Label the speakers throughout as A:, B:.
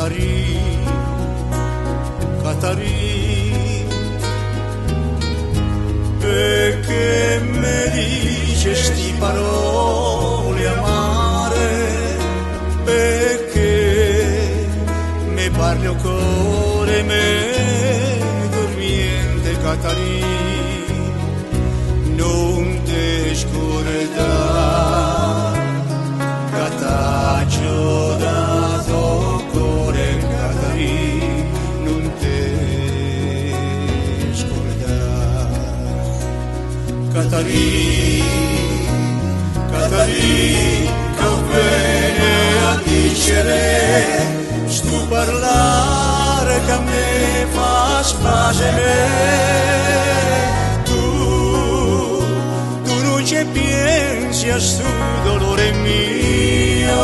A: Catarina, Catarina, perché mi dice sti parole amare, perché mi parli il cuore me dormiente Catarina, non ti scordare che t'ho dato cuore Catarina, non ti scordare Catarina, Catarina, che viene a dicere sto parlare che me fa spasime. Tu non ci pensi a sto dolore mio,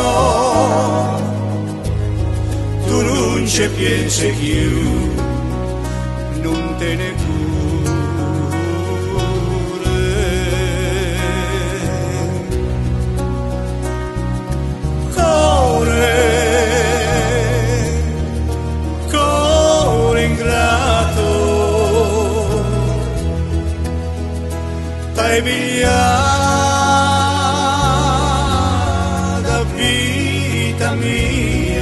A: tu non ci pensi più, non te ne cure. Cuore ingrato, t'hai pigliata vita mia,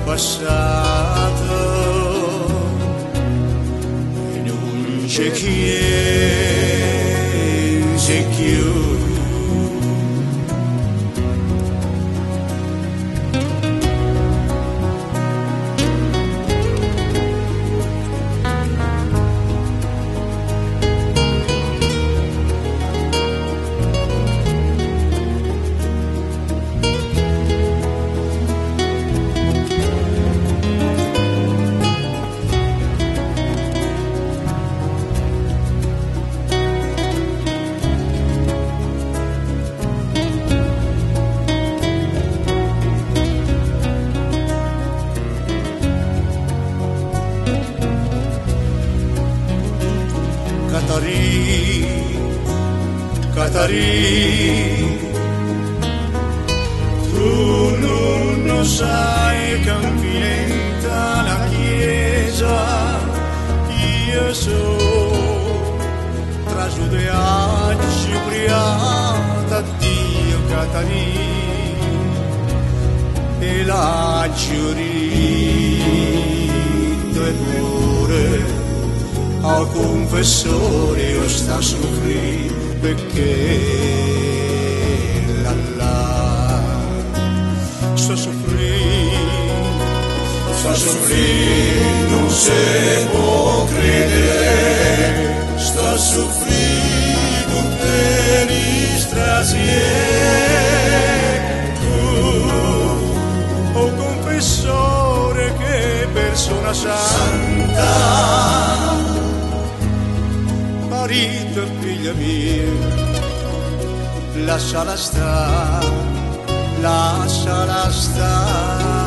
A: passato e non c'è chiesa più. Catarina, Catarina, tu non sai che infinita la chiesa, io sono tra giudiacci ubriata, Dio Catarina, e la giurito eppure al confessore io sta a soffrire perché la sto a soffrire, non si può credere, sto a soffrire tutte le strazie. Tu, oh confessore, che persona santa, marito e figlia mia, lasciala sta, lasciala sta.